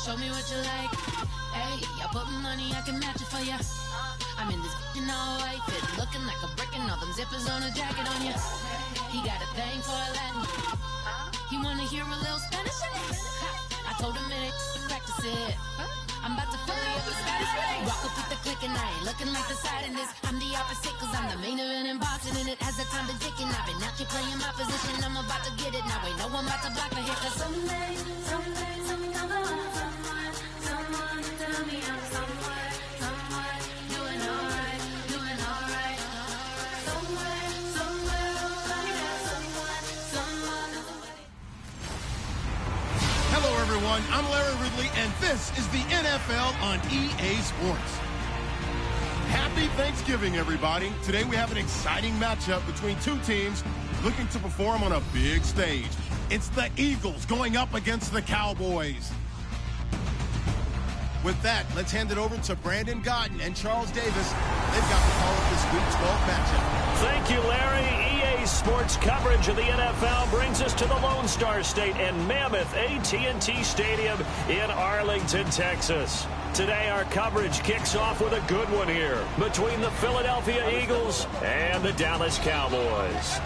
show me what you like. Hey, I put money, I can match it for ya. I'm in this all white fit, looking like a brick and all them zippers on a jacket on ya. He got a thing for a Latin. He wanna hear a little Spanish in it. I told him it ain't to practice it. I'm about to fill you up with Spanish. Walk up with the click and I ain't looking like the side in this. I'm the opposite cause I'm the main event in boxing and it has the time to ticking. I've been out here playing my position, I'm about to get it. Now ain't no one about to block the hit cause someday, someday, someone tell me I'm somewhere, somewhere, doing alright, doing alright. Somewhere, like that, someone. Hello, everyone. I'm Larry Ridley, and this is the NFL on EA Sports. Happy Thanksgiving, everybody. Today we have an exciting matchup between two teams looking to perform on a big stage. It's the Eagles going up against the Cowboys. With that, let's hand it over to Brandon Godden and Charles Davis. They've got the call of this Week 12 matchup. Thank you, Larry. EA Sports coverage of the NFL brings us to the Lone Star State and Mammoth AT&T Stadium in Arlington, Texas. Today, our coverage kicks off with a good one here between the Philadelphia Eagles and the Dallas Cowboys.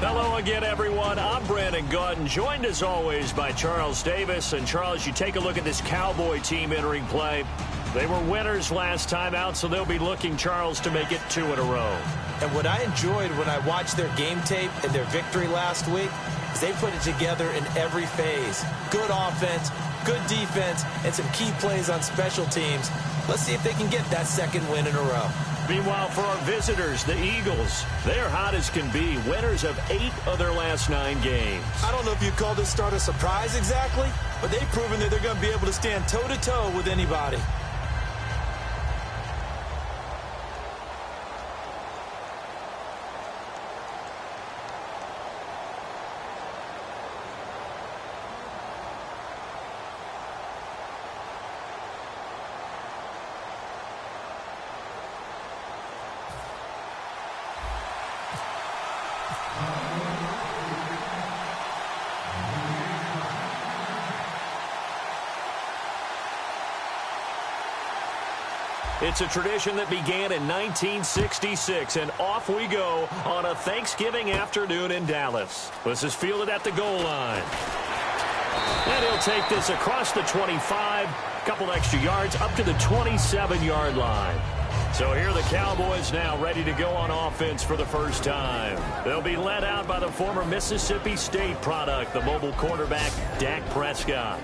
Hello again, everyone. I'm Brandon Godden, joined as always by Charles Davis. And Charles, you take a look at this Cowboy team entering play. They were winners last time out, so they'll be looking, Charles, to make it 2 in a row. And what I enjoyed when I watched their game tape and their victory last week is they put it together in every phase. Good offense, good defense, and some key plays on special teams. Let's see if they can get that second win in a row. Meanwhile, for our visitors, the Eagles, they're hot as can be, winners of 8 of their last 9 games. I don't know if you call this start a surprise exactly, but they've proven that they're going to be able to stand toe-to-toe with anybody. It's a tradition that began in 1966, and off we go on a Thanksgiving afternoon in Dallas. This is fielded at the goal line. And he'll take this across the 25, a couple extra yards, up to the 27-yard line. So here are the Cowboys now ready to go on offense for the first time. They'll be led out by the former Mississippi State product, the mobile quarterback, Dak Prescott.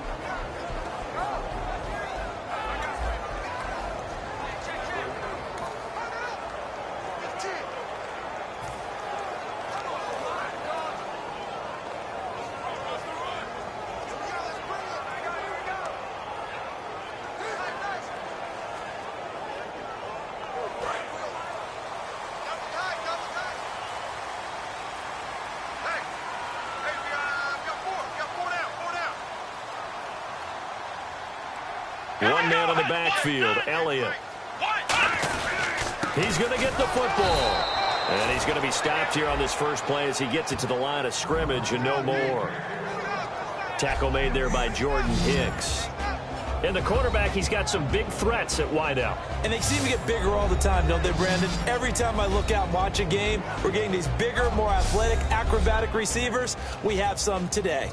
One man on the backfield, Elliott. He's going to get the football. And he's going to be stopped here on this first play as he gets it to the line of scrimmage and no more. Tackle made there by Jordan Hicks. And the quarterback, he's got some big threats at wideout. And they seem to get bigger all the time, don't they, Brandon? Every time I look out and watch a game, we're getting these bigger, more athletic, acrobatic receivers. We have some today.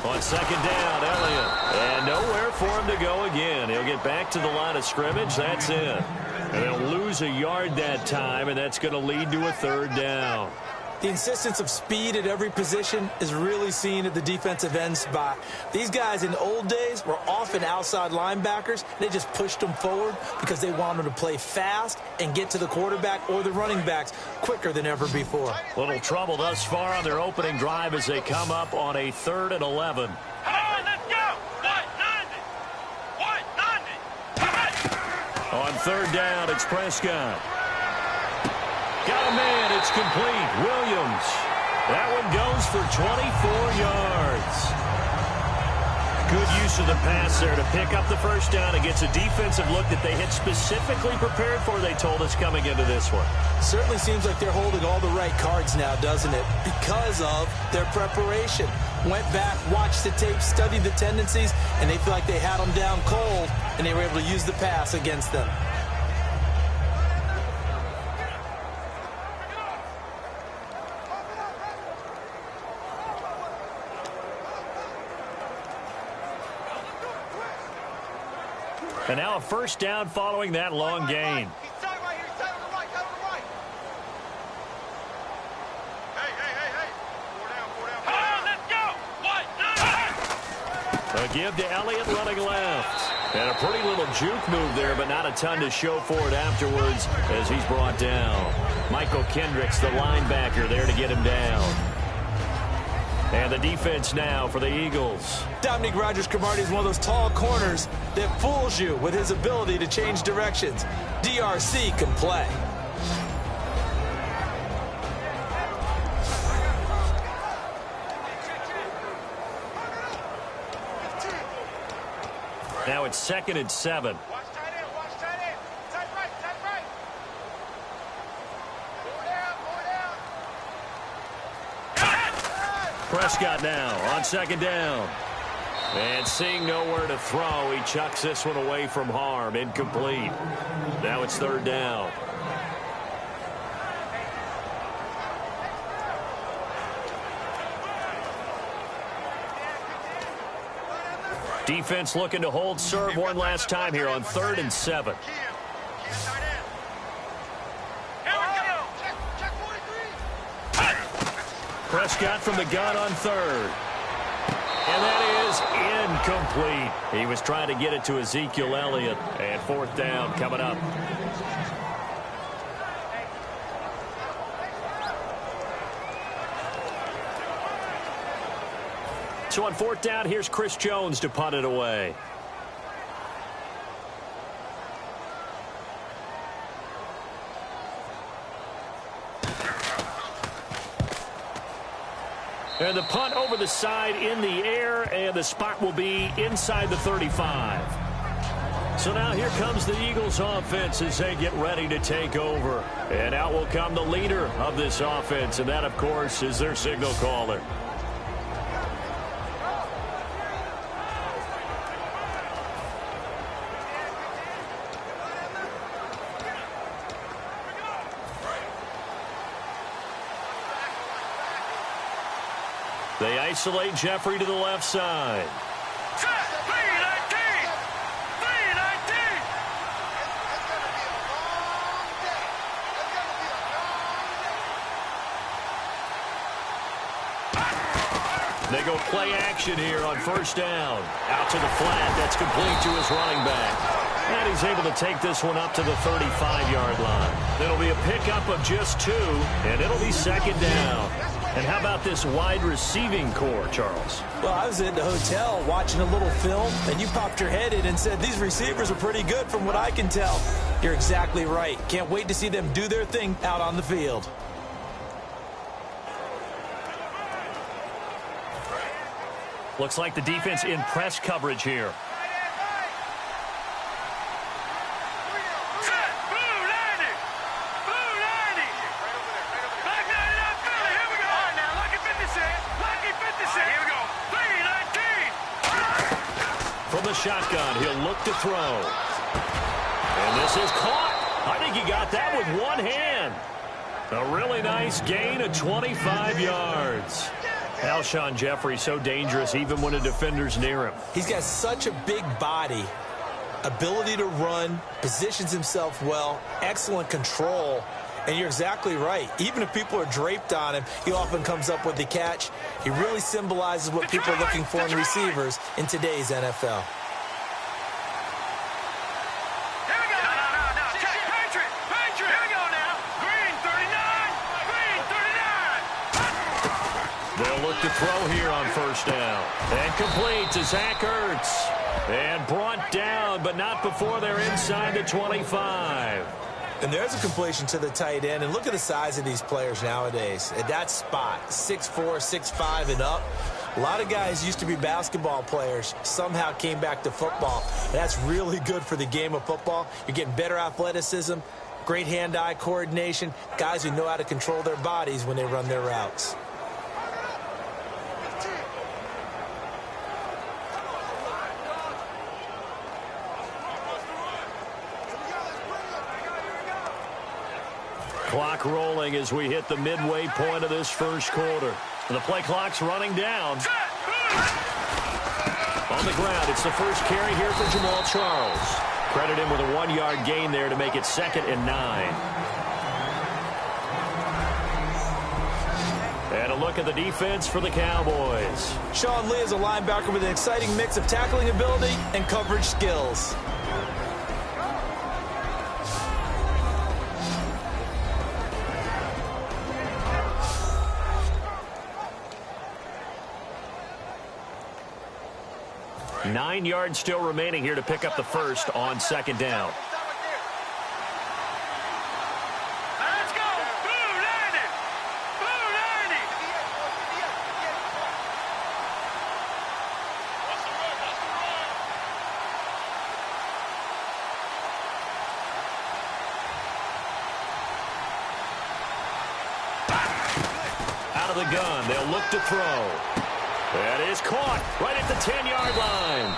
On second down, Elliott. And nowhere for him to go again. He'll get back to the line of scrimmage. That's it. And they'll lose a yard that time, and that's going to lead to a third down. The insistence of speed at every position is really seen at the defensive end spot. These guys in the old days were often outside linebackers. They just pushed them forward because they wanted to play fast and get to the quarterback or the running backs quicker than ever before. Little trouble thus far on their opening drive as they come up on a 3rd and 11. Come on, let's go! 190! 190! On 3rd down, it's Prescott. Got a man, it's complete. Williams. That one goes for 24 yards. Good use of the pass there to pick up the first down. It gets a defensive look that they had specifically prepared for, they told us, coming into this one. Certainly seems like they're holding all the right cards now, doesn't it? Because of their preparation. Went back, watched the tape, studied the tendencies, and they feel like they had them down cold, and they were able to use the pass against them. And now a first down following that long gain. A give to Elliott running left. And a pretty little juke move there, but not a ton to show for it afterwards as he's brought down. Michael Kendricks, the linebacker, there to get him down. And the defense now for the Eagles. Dominique Rodgers-Cromartie is one of those tall corners that fools you with his ability to change directions. DRC can play. Now it's 2nd and 7. Watch tight end, watch tight end. Tight right, tight right. Go down, go down. Prescott now on 2nd down. And seeing nowhere to throw, he chucks this one away from harm. Incomplete. Now it's 3rd down. Defense looking to hold serve one last time here on 3rd and 7. Prescott from the gun on 3rd. And that is incomplete. He was trying to get it to Ezekiel Elliott. And 4th down coming up. So on 4th down, here's Chris Jones to punt it away. And the punt over the side in the air, and the spot will be inside the 35. So now here comes the Eagles offense as they get ready to take over. And out will come the leader of this offense, and that, of course, is their signal caller. They isolate Jeffrey to the left side. They go play action here on 1st down. Out to the flat. That's complete to his running back. And he's able to take this one up to the 35-yard line. It'll be a pickup of just 2, and it'll be 2nd down. And how about this wide receiving core, Charles? Well, I was in the hotel watching a little film, and you popped your head in and said, these receivers are pretty good from what I can tell. You're exactly right. Can't wait to see them do their thing out on the field. Looks like the defense in press coverage here. From the shotgun, he'll look to throw. And this is caught. I think he got that with one hand. A really nice gain of 25 yards. Alshon Jeffrey so dangerous even when a defender's near him. He's got such a big body, ability to run, positions himself well, excellent control. And you're exactly right. Even if people are draped on him, he often comes up with the catch. He really symbolizes what people are looking for in receivers in today's NFL. They'll look to throw here on 1st down. And complete to Zach Ertz. And brought down, but not before they're inside the 25. And there's a completion to the tight end. And look at the size of these players nowadays. At that spot, 6'4", 6'5", and up. A lot of guys used to be basketball players, somehow came back to football. And that's really good for the game of football. You're getting better athleticism, great hand-eye coordination, guys who know how to control their bodies when they run their routes. Clock rolling as we hit the midway point of this first quarter. The play clock's running down. On the ground, it's the first carry here for Jamal Charles. Credit him with a 1-yard gain there to make it 2nd and 9. And a look at the defense for the Cowboys. Sean Lee is a linebacker with an exciting mix of tackling ability and coverage skills. Nine yards still remaining here to pick up the first on 2nd down. Let's go! Blue 90! Blue 90! What's the run? Out of the gun, they'll look to throw. That is caught right at the 10-yard line.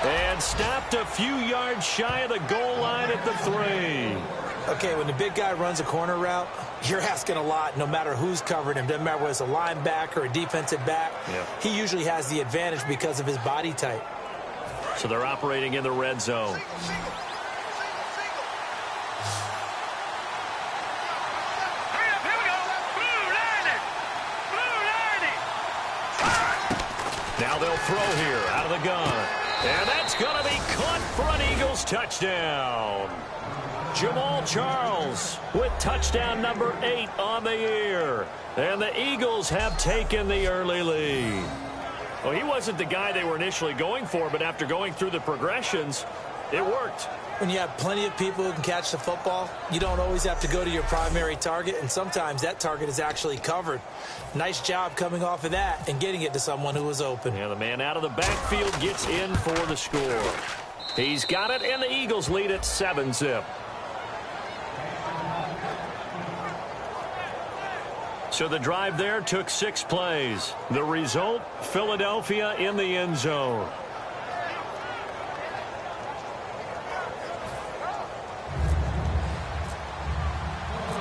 And stopped a few yards shy of the goal line at the 3. Okay, when the big guy runs a corner route, you're asking a lot no matter who's covering him. Doesn't matter whether it's a linebacker or a defensive back. Yeah. He usually has the advantage because of his body type. So they're operating in the red zone. Now they'll throw here out of the gun. And that's going to be caught for an Eagles touchdown. Jamal Charles with touchdown number 8 on the year. And the Eagles have taken the early lead. Well, he wasn't the guy they were initially going for, but after going through the progressions, it worked. When you have plenty of people who can catch the football, you don't always have to go to your primary target, and sometimes that target is actually covered. Nice job coming off of that and getting it to someone who was open. Yeah, the man out of the backfield gets in for the score. He's got it, and the Eagles lead at 7-zip. So the drive there took 6 plays. The result, Philadelphia in the end zone.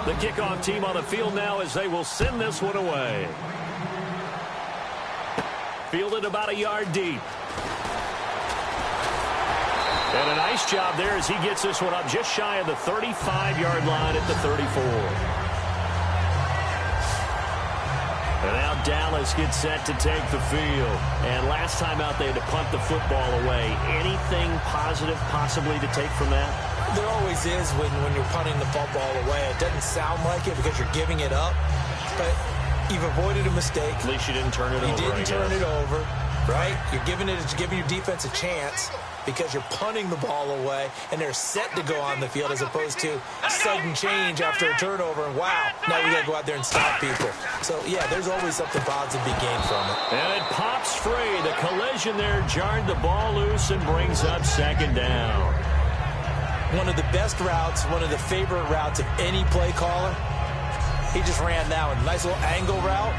The kickoff team on the field now as they will send this one away. Fielded about a yard deep. And a nice job there as he gets this one up just shy of the 35-yard line at the 34. And now Dallas gets set to take the field. And last time out they had to punt the football away. Anything positive possibly to take from that? There always is when you're punting the football away. It doesn't sound like it because you're giving it up, but you've avoided a mistake. At least you didn't turn it over. You didn't turn it over, right? You're giving your defense a chance because you're punting the ball away, and they're set to go on the field as opposed to sudden change after a turnover, and wow, now we got to go out there and stop people. So, yeah, there's always something positive to be gained from it. And it pops free. The collision there jarred the ball loose and brings up 2nd down. One of the best routes, one of the favorite routes of any play caller. He just ran that one. Nice little angle route.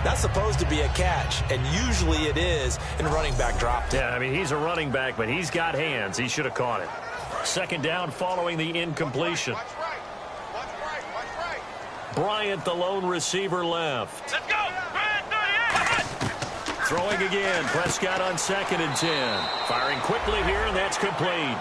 That's supposed to be a catch, and usually it is, and the running back dropped it. Yeah, I mean, he's a running back, but he's got hands. He should have caught it. 2nd down following the incompletion. Watch right. Watch right. Watch right. Bryant, the lone receiver, left. Let's go. Throwing again. Prescott on 2nd and 10. Firing quickly here, and that's complete.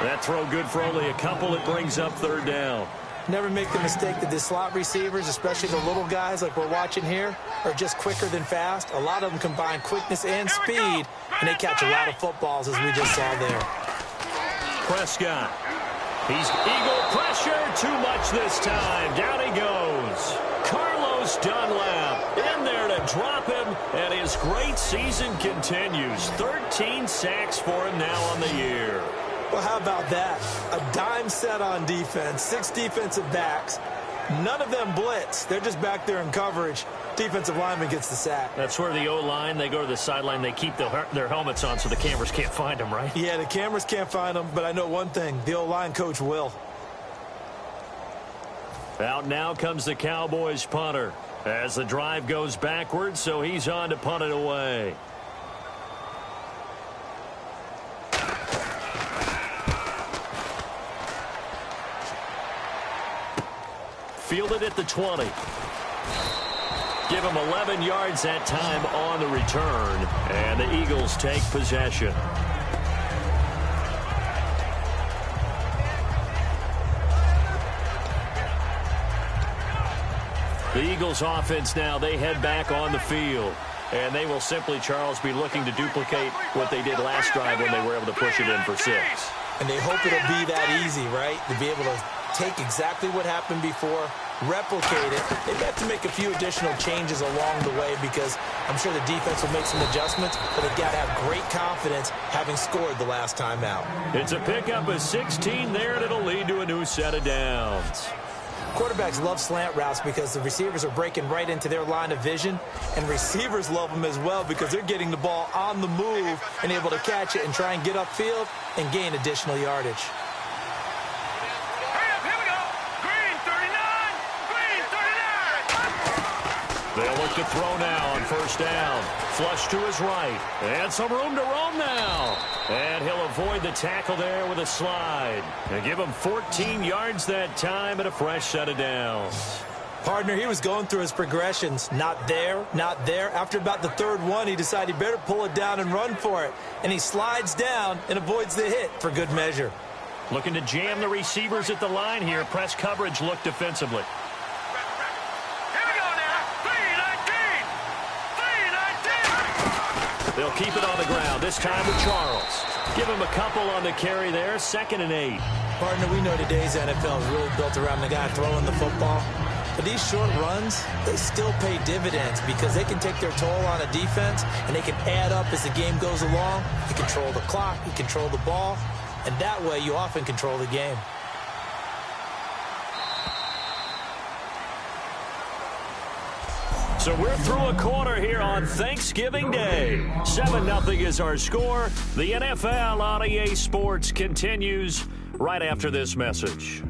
That throw good for only a couple. It brings up 3rd down. Never make the mistake that the slot receivers, especially the little guys like we're watching here, are just quicker than fast. A lot of them combine quickness and speed, and they catch a lot of footballs, as we just saw there. Prescott. He's Eagle pressure. Too much this time. Down he goes. Carlos Dunlap in there to drop him, and his great season continues. 13 sacks for him now on the year. Well, how about that? A dime set on defense, 6 defensive backs. None of them blitz. They're just back there in coverage. defensive lineman gets the sack. That's where the O-line, they go to the sideline, they keep their helmets on so the cameras can't find them, right? Yeah, the cameras can't find them, but I know one thing, the O-line coach will. Out now comes the Cowboys punter as the drive goes backwards, so he's on to punt it away. Fielded at the 20. Give him 11 yards that time on the return, and the Eagles take possession. The Eagles offense now, they head back on the field. And they will simply, Charles, be looking to duplicate what they did last drive when they were able to push it in for 6. And they hope it'll be that easy, right? To be able to take exactly what happened before, replicate it. They've got to make a few additional changes along the way because I'm sure the defense will make some adjustments, but they've got to have great confidence having scored the last time out. It's a pickup of 16 there, and it'll lead to a new set of downs. Quarterbacks love slant routes because the receivers are breaking right into their line of vision, and receivers love them as well because they're getting the ball on the move and able to catch it and try and get upfield and gain additional yardage. They'll look to throw now on first down. Flush to his right. And some room to roam now. And he'll avoid the tackle there with a slide. And give him 14 yards that time and a fresh set of downs. Partner, he was going through his progressions. Not there, not there. After about the third one, he decided he better pull it down and run for it. And he slides down and avoids the hit for good measure. Looking to jam the receivers at the line here. Press coverage look defensively. They'll keep it on the ground, this time with Charles. Give him a couple on the carry there, 2nd and 8. Partner, we know today's NFL is really built around the guy throwing the football. But these short runs, they still pay dividends because they can take their toll on a defense and they can add up as the game goes along. You control the clock, you control the ball, and that way you often control the game. So we're through a quarter here on Thanksgiving Day. 7-0 is our score. The NFL on EA Sports continues right after this message.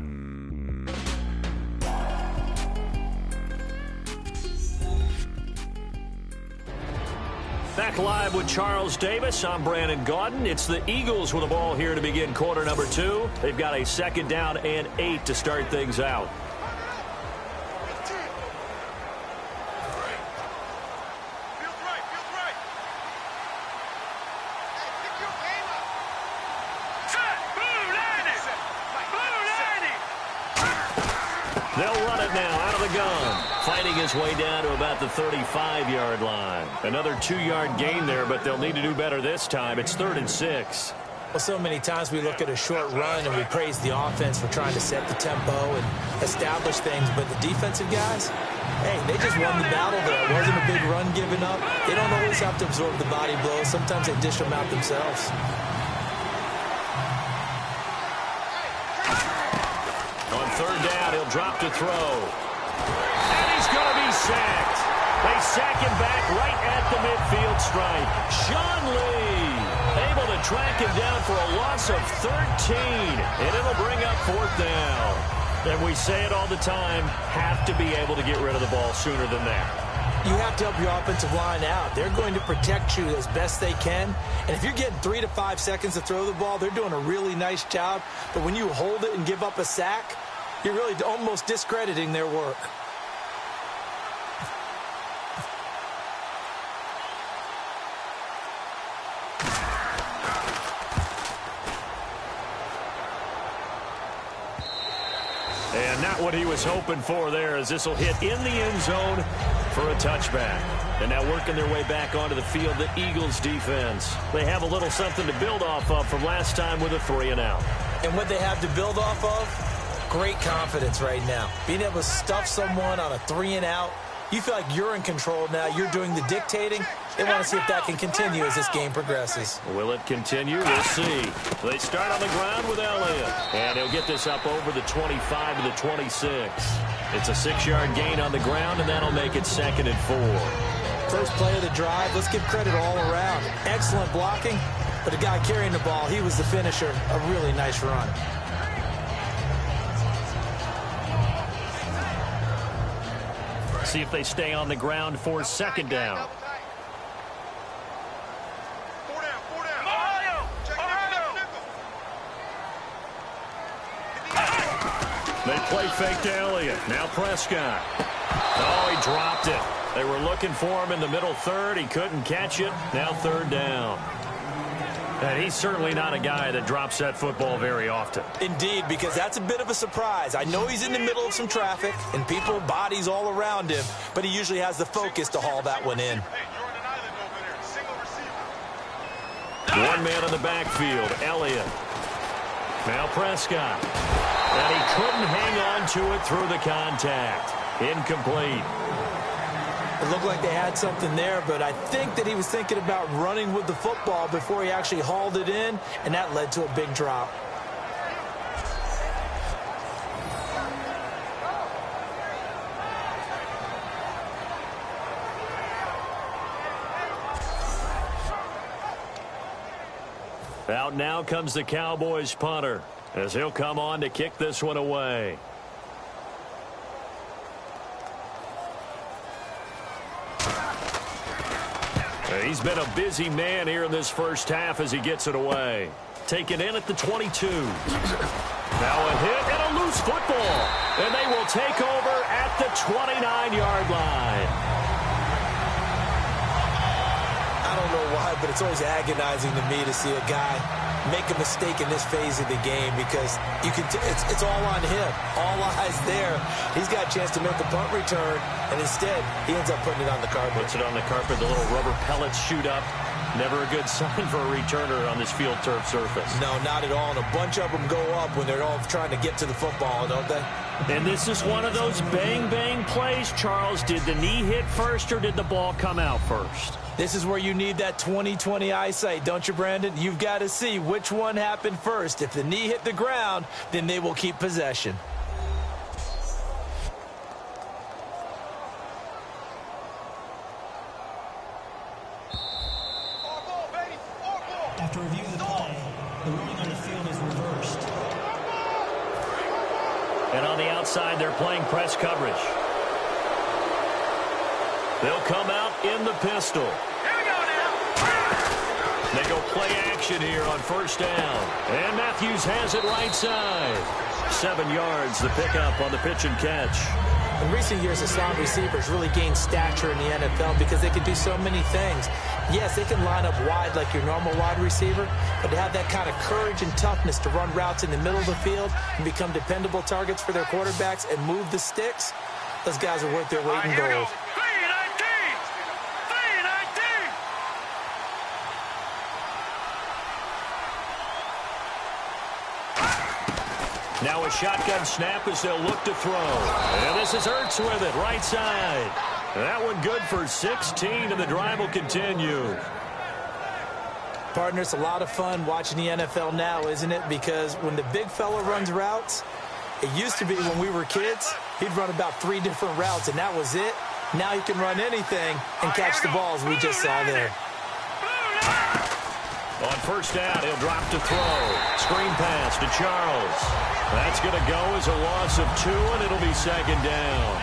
Back live with Charles Davis. I'm Brandon Gaudin. It's the Eagles with the ball here to begin quarter number 2. They've got a 2nd down and 8 to start things out. They'll run it now out of the gun. Fighting his way down to about the 35-yard line. Another 2-yard gain there, but they'll need to do better this time. It's 3rd and 6. Well, so many times we look at a short run and we praise the offense for trying to set the tempo and establish things. But the defensive guys, hey, they just won the battle there. It wasn't a big run given up. They don't always have to absorb the body blows. Sometimes they dish them out themselves. On 3rd down, he'll drop to throw. And he's going to be sacked. They sack him back right at the midfield stripe. Sean Lee able to track him down for a loss of 13. And it'll bring up 4th down. And we say it all the time, have to be able to get rid of the ball sooner than that. You have to help your offensive line out. They're going to protect you as best they can. And if you're getting 3 to 5 seconds to throw the ball, they're doing a really nice job. But when you hold it and give up a sack, you're really almost discrediting their work. And not what he was hoping for there, as this will hit in the end zone for a touchback. And now working their way back onto the field, the Eagles defense. They have a little something to build off of from last time with a 3-and-out. And what they have to build off of, great confidence right now. Being able to stuff someone on a 3-and-out You feel like you're in control now. You're doing the dictating. They want to see if that can continue as this game progresses. Will it continue? We'll see. They start on the ground with Elliott. And he'll get this up over the 25 to the 26. It's a 6-yard gain on the ground, and that'll make it 2nd and 4. First play of the drive, let's give credit all around. Excellent blocking, but the guy carrying the ball, he was the finisher. A really nice run. See if they stay on the ground for 2nd down. 4 down, 4 down. Ohio! Ohio! They play fake to Elliott. Now Prescott. Oh, he dropped it. They were looking for him in the middle third. He couldn't catch it. Now 3rd down. And he's certainly not a guy that drops that football very often. Indeed, because that's a bit of a surprise. I know he's in the middle of some traffic and people, bodies all around him, but he usually has the focus to haul that one in. Hey, you're on an island over there. Single receiver. One man on the backfield, Elliott. Now Prescott. And he couldn't hang on to it through the contact. Incomplete. It looked like they had something there, but I think that he was thinking about running with the football before he actually hauled it in, and that led to a big drop. Out now comes the Cowboys punter, as he'll come on to kick this one away. He's been a busy man here in this first half as he gets it away. Taken in at the 22. Now a hit and a loose football. And they will take over at the 29-yard line. I don't know why, but it's always agonizing to me to see a guy make a mistake in this phase of the game because you can it's all on him. All eyes there. He's got a chance to make a punt return, and instead he ends up putting it on the carpet. Puts it on the carpet. The little rubber pellets shoot up. Never a good sign for a returner on this field turf surface. No, not at all. And a bunch of them go up when they're all trying to get to the football, don't they? And this is one of those bang-bang plays, Charles. Did the knee hit first or did the ball come out first? This is where you need that 20/20 eyesight, don't you, Brandon? You've got to see which one happened first. If the knee hit the ground, then they will keep possession. After review of the play, the ruling on the field is reversed. And on the outside, they're playing press coverage. They'll come out in the pistol. Here we go now. They go play action here on 1st down. And Matthews has it right side. 7 yards, the pickup on the pitch and catch. In recent years, the slot receivers really gained stature in the NFL because they can do so many things. Yes, they can line up wide like your normal wide receiver, but to have that kind of courage and toughness to run routes in the middle of the field and become dependable targets for their quarterbacks and move the sticks, those guys are worth their weight in gold. 319! 319! Now a shotgun snap as they'll look to throw. And this is Ertz with it, right side. That one good for 16, and the drive will continue. Partner, it's a lot of fun watching the NFL now, isn't it? Because when the big fella runs routes, it used to be when we were kids, he'd run about 3 different routes, and that was it. Now he can run anything and catch the balls we just saw there. On 1st down, he'll drop to throw. Screen pass to Charles. That's going to go as a loss of 2, and it'll be 2nd down.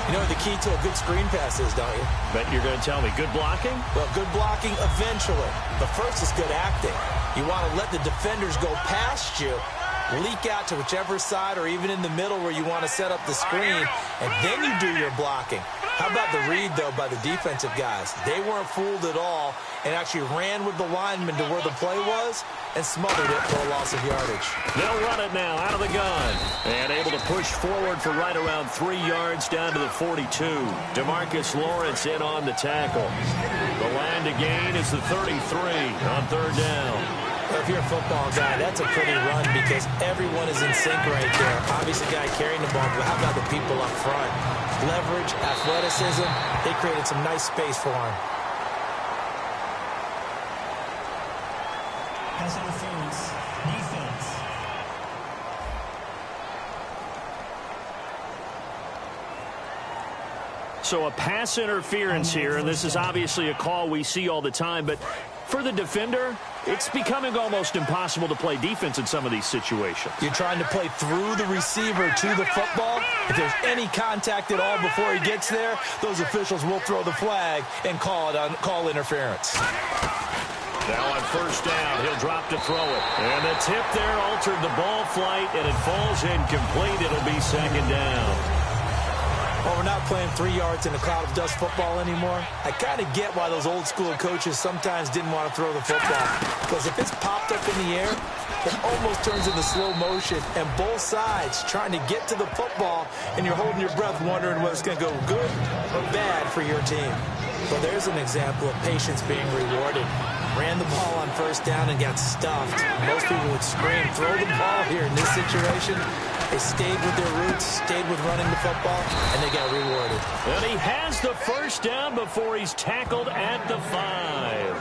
You know what the key to a good screen pass is, don't you? Bet you're going to tell me. Good blocking? Well, good blocking eventually. But first is good acting. You want to let the defenders go past you, leak out to whichever side or even in the middle where you want to set up the screen, and then you do your blocking. How about the read, though, by the defensive guys? They weren't fooled at all and actually ran with the lineman to where the play was and smothered it for a loss of yardage. They'll run it now out of the gun. And able to push forward for right around 3 yards down to the 42. DeMarcus Lawrence in on the tackle. The line to gain is the 33 on 3rd down. If you're a football guy, that's a pretty run because everyone is in sync right there. Obviously, the guy carrying the ball, but how about the people up front? Leverage, athleticism, they created some nice space for him. Pass interference. Defense. So a pass interference here, and this is obviously a call we see all the time, but for the defender, it's becoming almost impossible to play defense in some of these situations. You're trying to play through the receiver to the football. If there's any contact at all before he gets there, those officials will throw the flag and call interference. Now on first down, he'll drop to throw it. And the tip there altered the ball flight, and it falls incomplete. It'll be second down. Well, we're not playing 3 yards in a cloud of dust football anymore. I kind of get why those old school coaches sometimes didn't want to throw the football. Because if it's popped up in the air, it almost turns into slow motion. And both sides trying to get to the football, and you're holding your breath wondering whether it's going to go good or bad for your team. Well, there's an example of patience being rewarded. Ran the ball on first down and got stuffed. Most people would scream, throw the ball here in this situation. They stayed with their roots, stayed with running the football, and they got rewarded. And he has the first down before he's tackled at the 5.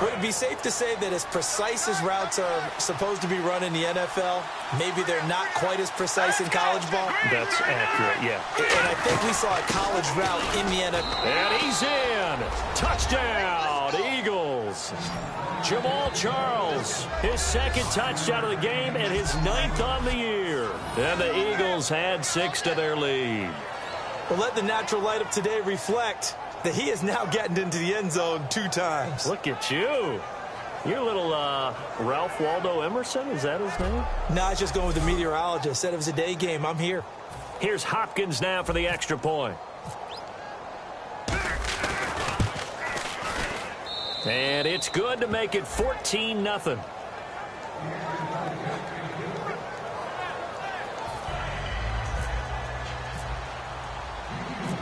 Would it be safe to say that as precise as routes are supposed to be run in the NFL, maybe they're not quite as precise in college ball? That's accurate, yeah. And I think we saw a college route in the NFL. And he's in. Touchdown, Eagles. Jamal Charles, his second touchdown of the game and his 9th on the year. And the Eagles had 6 to their lead. Well, let the natural light of today reflect that he is now getting into the end zone 2 times. Look at you. You're a little Ralph Waldo Emerson, is that his name? No, I was just going with the meteorologist. Said it was a day game. I'm here. Here's Hopkins now for the extra point. And it's good to make it 14-0.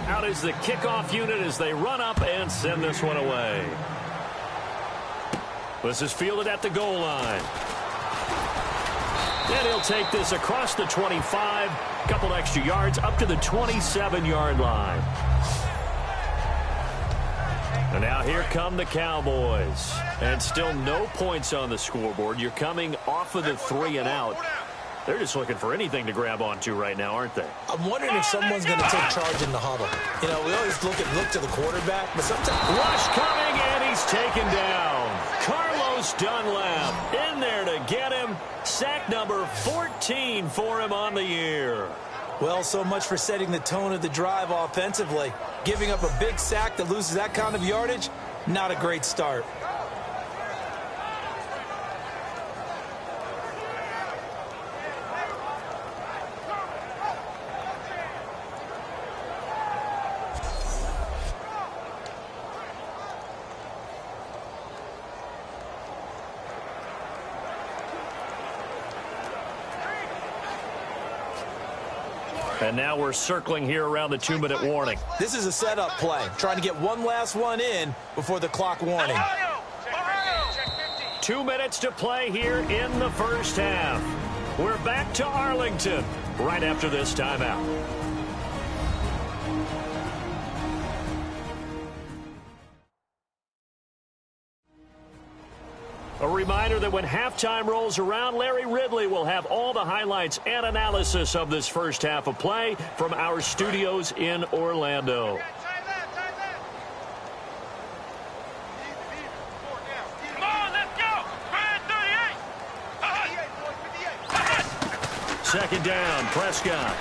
Out is the kickoff unit as they run up and send this one away. This is fielded at the goal line. And he'll take this across the 25, a couple extra yards, up to the 27-yard line. And now here come the Cowboys. And still no points on the scoreboard. You're coming off of the 3 and out. They're just looking for anything to grab onto right now, aren't they? I'm wondering if someone's going to take charge in the huddle. You know, we always look to the quarterback, but sometimes... Rush coming, and he's taken down. Carlos Dunlap in there to get him. Sack number 14 for him on the year. Well, so much for setting the tone of the drive offensively. Giving up a big sack that loses that kind of yardage, not a great start. And now we're circling here around the 2-minute warning. This is a setup play, trying to get one last one in before the clock warning. 2 minutes to play here in the first half. We're back to Arlington right after this timeout. A reminder that when halftime rolls around, Larry Ridley will have all the highlights and analysis of this first half of play from our studios in Orlando. Come on, let's go! 38! Second down, Prescott.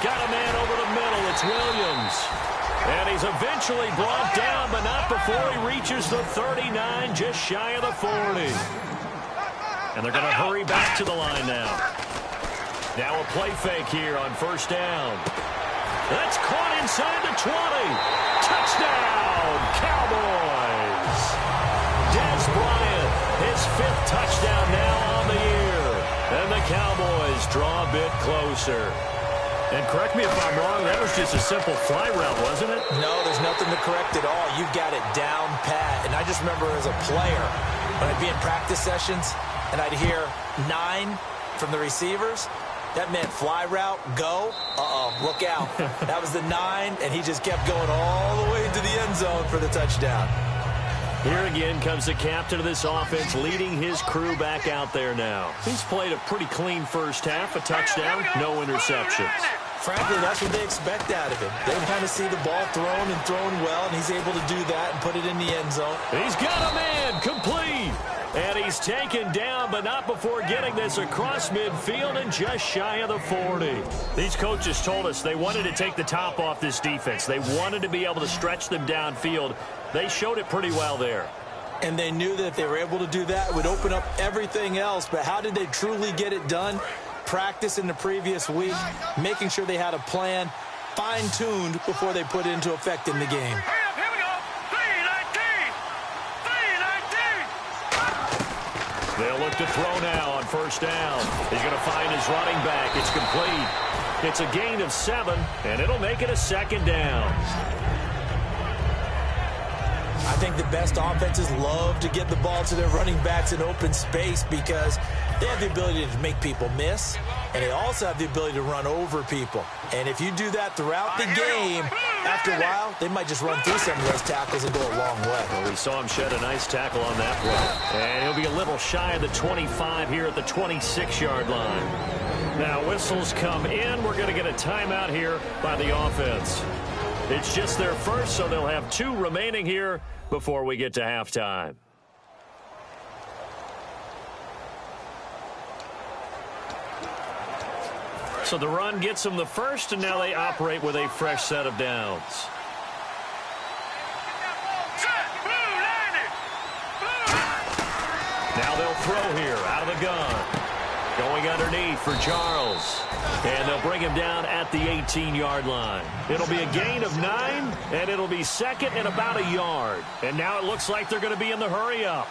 Got a man over the middle, it's Williams. And he's eventually brought down, but not before he reaches the 39, just shy of the 40. And they're going to hurry back to the line now. Now a play fake here on first down. That's caught inside the 20. Touchdown, Cowboys. Dez Bryant, his 5th touchdown now on the year. And the Cowboys draw a bit closer. And correct me if I'm wrong, that was just a simple fly route, wasn't it? No, there's nothing to correct at all. You got it down pat. And I just remember as a player, When I'd be in practice sessions and I'd hear 9 from the receivers, that meant fly route, go, look out. That was the 9, and he just kept going all the way to the end zone for the touchdown. Here again comes the captain of this offense leading his crew back out there now. He's played a pretty clean first half, a touchdown, no interceptions. Frankly, that's what they expect out of him. They kind of see the ball thrown and thrown well, and he's able to do that and put it in the end zone. He's got a man, complete. And he's taken down, but not before getting this across midfield and just shy of the 40. These coaches told us they wanted to take the top off this defense. They wanted to be able to stretch them downfield. They showed it pretty well there. And they knew that if they were able to do that, it would open up everything else. But how did they truly get it done? Practice in the previous week, making sure they had a plan, fine-tuned before they put it into effect in the game. They'll look to throw now on first down. He's going to find his running back. It's complete. It's a gain of 7, and it'll make it a second down. I think the best offenses love to get the ball to their running backs in open space because they have the ability to make people miss, and they also have the ability to run over people. And if you do that throughout the game, after a while, they might just run through some of those tackles and go a long way. Well, we saw him shed a nice tackle on that play. And he'll be a little shy of the 25 here at the 26-yard line. Now, whistles come in. We're going to get a timeout here by the offense. It's just their first, so they'll have 2 remaining here before we get to halftime. So the run gets them the first, and now they operate with a fresh set of downs. Now they'll throw here out of the gun. Going underneath for Charles. And they'll bring him down at the 18-yard line. It'll be a gain of 9, and it'll be second and about a yard. And now it looks like they're going to be in the hurry-up.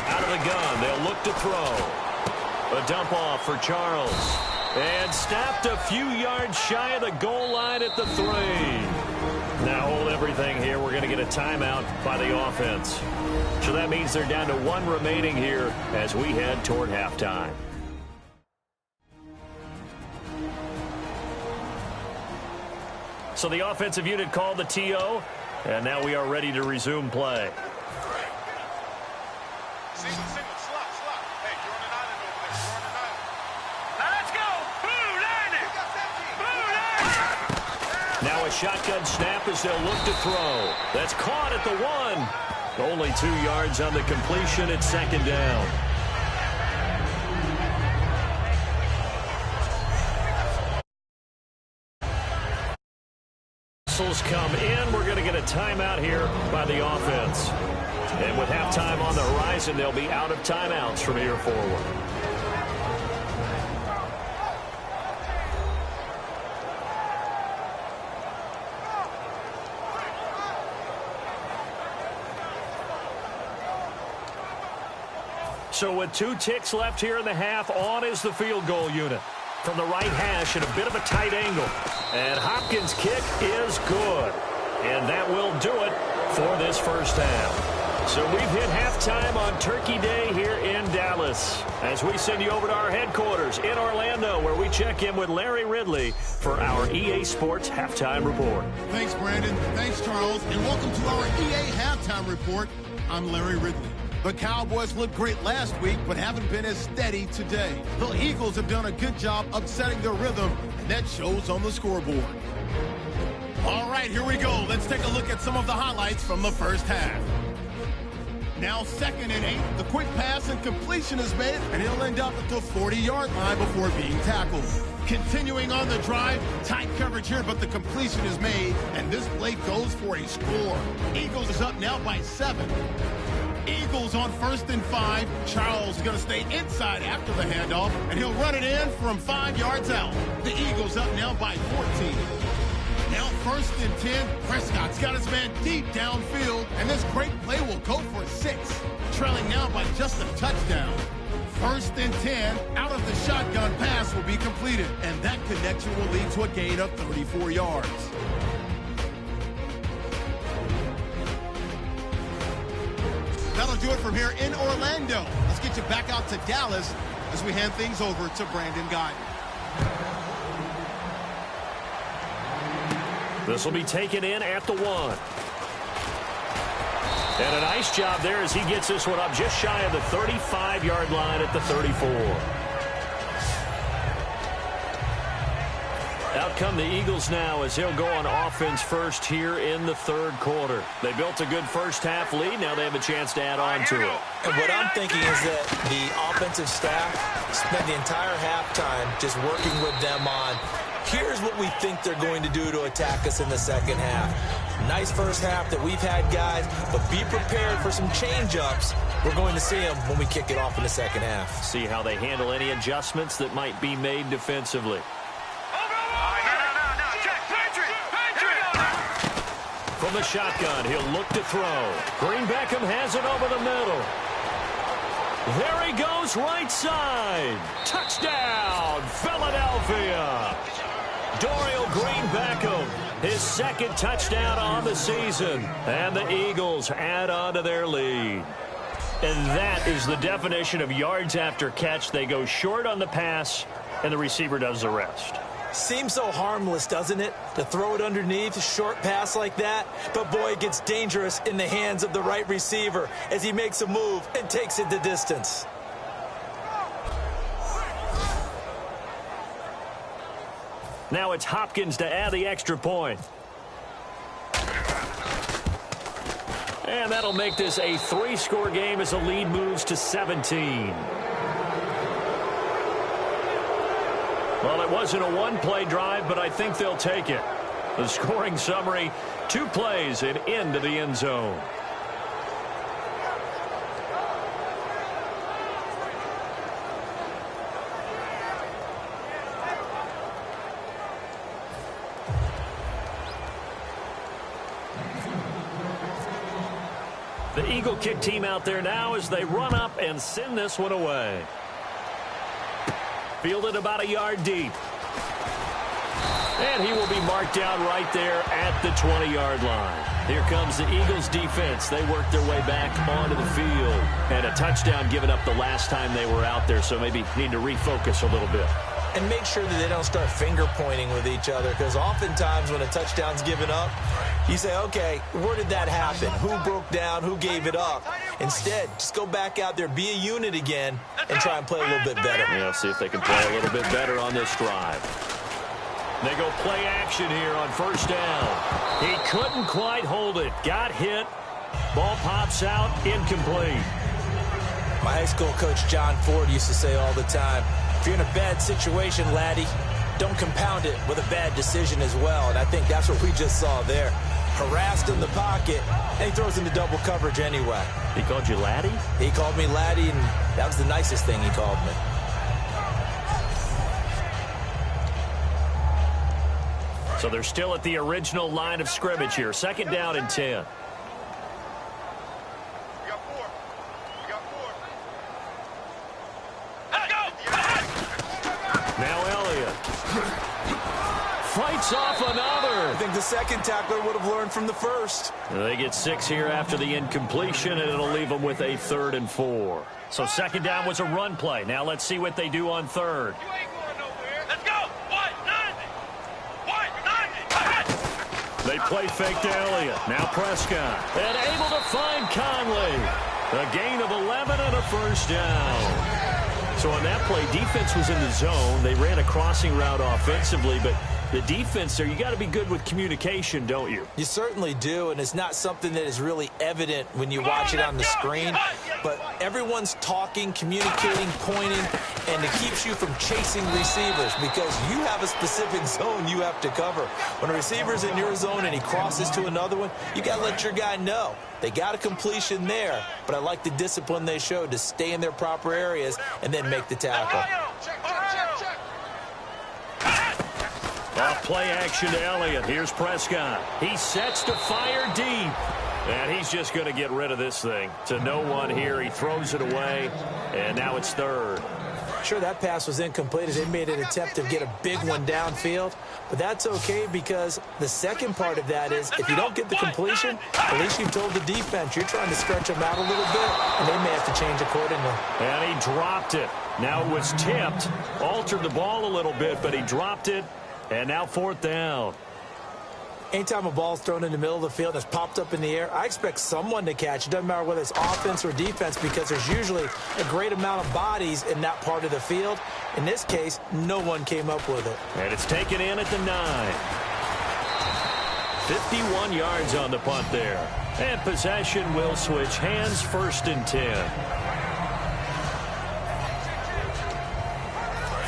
Out of the gun, they'll look to throw. A dump off for Charles. And snapped a few yards shy of the goal line at the 3. Now hold everything here. We're going to get a timeout by the offense. So that means they're down to 1 remaining here as we head toward halftime. So the offensive unit called the TO, and now we are ready to resume play. Single, slot. Hey, you're on an island over there. You're on an island. Now let's go. Now a shotgun snap as they'll look to throw. That's caught at the 1. Only 2 yards on the completion. It's second down. Whistles come in. We're going to get a timeout here by the offense. And with halftime on the horizon, they'll be out of timeouts from here forward. So with 2 ticks left here in the half, on is the field goal unit. From the right hash at a bit of a tight angle. And Hopkins' kick is good. And that will do it for this first half. So we've hit halftime on Turkey Day here in Dallas. As we send you over to our headquarters in Orlando, where we check in with Larry Ridley for our EA Sports Halftime Report. Thanks, Brandon. Thanks, Charles. And welcome to our EA Halftime Report. I'm Larry Ridley. The Cowboys looked great last week, but haven't been as steady today. The Eagles have done a good job upsetting their rhythm, and that shows on the scoreboard. All right, here we go. Let's take a look at some of the highlights from the first half. Now 2nd and 8. The quick pass and completion is made, and he'll end up at the 40-yard line before being tackled. Continuing on the drive, tight coverage here, but the completion is made, and this play goes for a score. Eagles is up now by 7. Eagles on 1st and 5. Charles is going to stay inside after the handoff, and he'll run it in from 5 yards out. The Eagles up now by 14. Now 1st and 10. Prescott's got his man deep downfield, and this great play will go for 6. Trailing now by just a touchdown. 1st and 10. Out of the shotgun pass will be completed, and that connection will lead to a gain of 34 yards. that'll do it from here in Orlando. Let's get you back out to Dallas as we hand things over to Brandon Guy. This will be taken in at the 1. And a nice job there as he gets this one up just shy of the 35-yard line at the 34. Out come the Eagles now as he'll go on offense first here in the third quarter. They built a good first-half lead. Now they have a chance to add on to it. And what I'm thinking is that the offensive staff spent the entire halftime just working with them on, here's what we think they're going to do to attack us in the second half. Nice first half that we've had, guys, but be prepared for some change-ups. We're going to see them when we kick it off in the second half. See how they handle any adjustments that might be made defensively. From the shotgun, he'll look to throw. Green Beckham has it over the middle. There he goes, right side. Touchdown, Philadelphia. Dorial Green Beckham, his second touchdown on the season. And the Eagles add on to their lead. And that is the definition of yards after catch. They go short on the pass, and the receiver does the rest. Seems so harmless, doesn't it? To throw it underneath, a short pass like that. But, boy, it gets dangerous in the hands of the right receiver as he makes a move and takes it the distance. Now it's Hopkins to add the extra point. And that'll make this a 3-score game as the lead moves to 17. Well, it wasn't a one-play drive, but I think they'll take it. The scoring summary, 2 plays and into the end zone. The Eagle kick team out there now as they run up and send this one away. Fielded about a yard deep. And he will be marked down right there at the 20-yard line. Here comes the Eagles defense. They work their way back onto the field. And a touchdown given up the last time they were out there, so maybe need to refocus a little bit. And make sure that they don't start finger-pointing with each other, because oftentimes when a touchdown's given up, you say, okay, where did that happen? Who broke down? Who gave it up? Instead, just go back out there, be a unit again, and try and play a little bit better. Yeah, see if they can play a little bit better on this drive. They go play action here on first down. He couldn't quite hold it. Got hit. Ball pops out, incomplete. My high school coach, John Ford, used to say all the time, if you're in a bad situation, laddie, don't compound it with a bad decision as well. And I think that's what we just saw there. Harassed in the pocket, and he throws into double coverage anyway. He called you laddie? He called me laddie, and that was the nicest thing he called me. So they're still at the original line of scrimmage here. Second down and 10. Now Elliott fights off another. I think the second tackler would have learned from the first. They get 6 here after the incompletion, and it'll leave them with a 3rd and 4. So second down was a run play. Now let's see what they do on third. Let's go. They play fake to Elliott. Now Prescott. And able to find Conley. A gain of 11 and a first down. So on that play, defense was in the zone. They ran a crossing route offensively, but the defense there, you got to be good with communication, don't you? You certainly do, and it's not something that is really evident when you watch it on the screen. But everyone's talking, communicating, pointing, and it keeps you from chasing receivers because you have a specific zone you have to cover. When a receiver's in your zone and he crosses to another one, you got to let your guy know. They got a completion there, but I like the discipline they showed to stay in their proper areas and then make the tackle. Off play action to Elliott. Here's Prescott. He sets to fire deep. And he's just going to get rid of this thing. To no one here. He throws it away. And now it's third. Sure, that pass was incomplete as they made an attempt to get a big one downfield, but that's okay because the second part of that is if you don't get the completion, at least you've told the defense you're trying to stretch them out a little bit, and they may have to change accordingly. And he dropped it. Now it was tipped, altered the ball a little bit, but he dropped it, and now 4th down. Anytime a ball's thrown in the middle of the field and it's popped up in the air, I expect someone to catch. It doesn't matter whether it's offense or defense because there's usually a great amount of bodies in that part of the field. In this case, no one came up with it. And it's taken in at the 9. 51 yards on the punt there. And possession will switch hands, 1st and 10.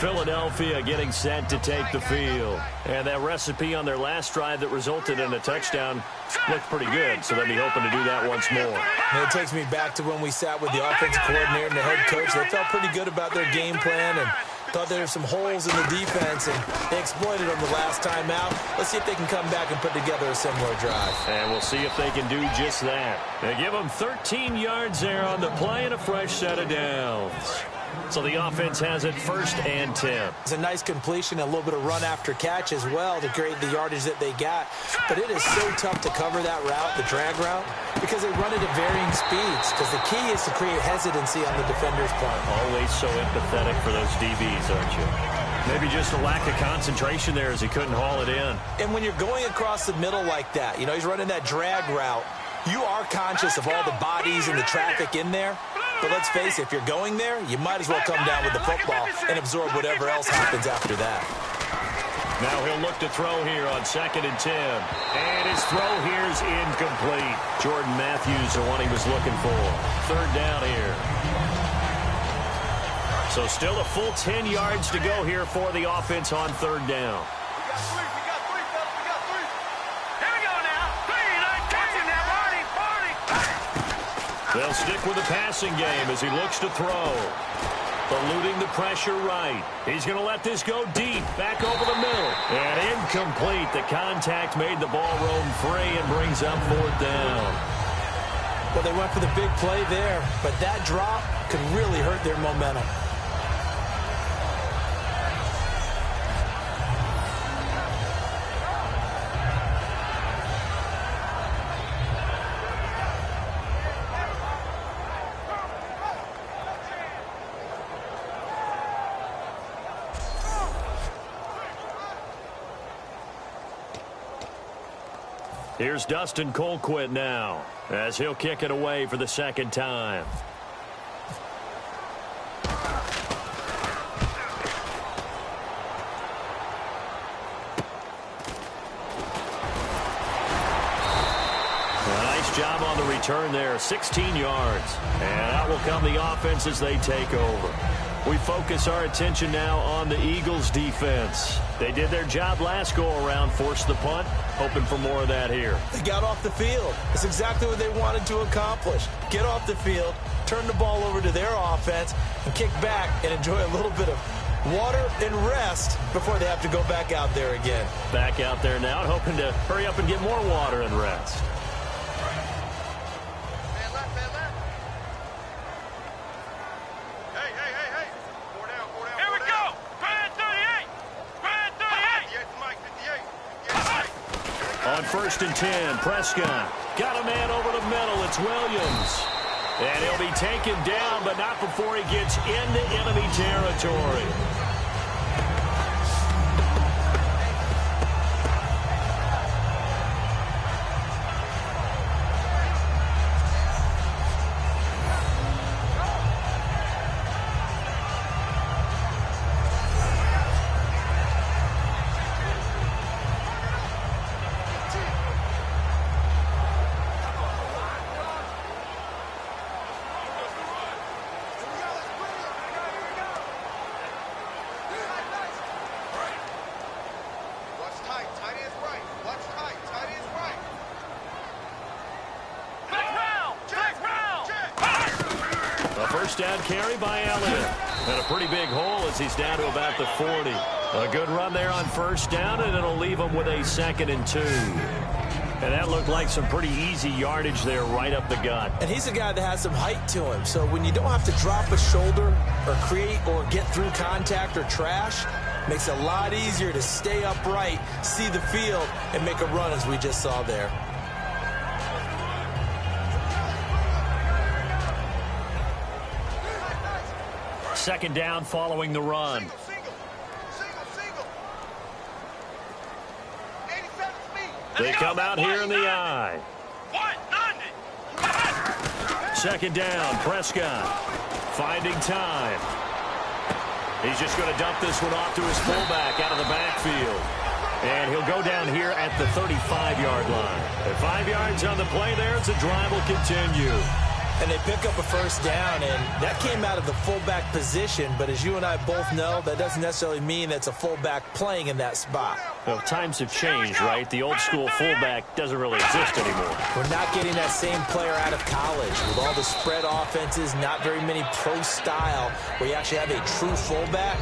Philadelphia getting set to take the field. And that recipe on their last drive that resulted in a touchdown looked pretty good, so they'll be hoping to do that once more. And it takes me back to when we sat with the offensive coordinator and the head coach. They felt pretty good about their game plan and thought there were some holes in the defense, and they exploited them the last time out. Let's see if they can come back and put together a similar drive. And we'll see if they can do just that. They give them 13 yards there on the play and a fresh set of downs. So the offense has it 1st and 10. It's a nice completion, a little bit of run after catch as well to create the yardage that they got. But it is so tough to cover that route, the drag route, because they run it at varying speeds. Because the key is to create hesitancy on the defender's part. Always so empathetic for those DBs, aren't you? Maybe just a lack of concentration there as he couldn't haul it in. And when you're going across the middle like that, you know, he's running that drag route, you are conscious of all the bodies and the traffic in there. But let's face it, if you're going there, you might as well come down with the football and absorb whatever else happens after that. Now he'll look to throw here on 2nd and 10. And his throw here is incomplete. Jordan Matthews, the one he was looking for. 3rd down here. So still a full 10 yards to go here for the offense on 3rd down. They'll stick with the passing game as he looks to throw. Eluding the pressure right. He's going to let this go deep. Back over the middle. And incomplete. The contact made the ball roam free and brings up 4th down. Well, they went for the big play there, but that drop could really hurt their momentum. Here's Dustin Colquitt now as he'll kick it away for the 2nd time. Nice job on the return there, 16 yards. And out will come the offense as they take over. We focus our attention now on the Eagles defense. They did their job last go-around, forced the punt, hoping for more of that here. They got off the field. That's exactly what they wanted to accomplish. Get off the field, turn the ball over to their offense, and kick back and enjoy a little bit of water and rest before they have to go back out there again. Back out there now, hoping to hurry up and get more water and rest. On 1st and 10, Prescott got a man over the middle. It's Williams. And he'll be taken down, but not before he gets into enemy territory. First down carry by Elliott. And a pretty big hole as he's down to about the 40. A good run there on 1st down, and it'll leave him with a 2nd and 2. And that looked like some pretty easy yardage there right up the gut. And he's a guy that has some height to him. So when you don't have to drop a shoulder or create or get through contact or trash, makes it a lot easier to stay upright, see the field, and make a run as we just saw there. Second down following the run. They come out here in the eye. Second down, Prescott finding time. He's just going to dump this one off to his fullback out of the backfield. And he'll go down here at the 35-yard line. At 5 yards on the play there, the drive will continue. And they pick up a first down, and that came out of the fullback position. But as you and I both know, that doesn't necessarily mean it's a fullback playing in that spot. Well, times have changed, right? The old school fullback doesn't really exist anymore. We're not getting that same player out of college. With all the spread offenses, not very many pro style, where you actually have a true fullback.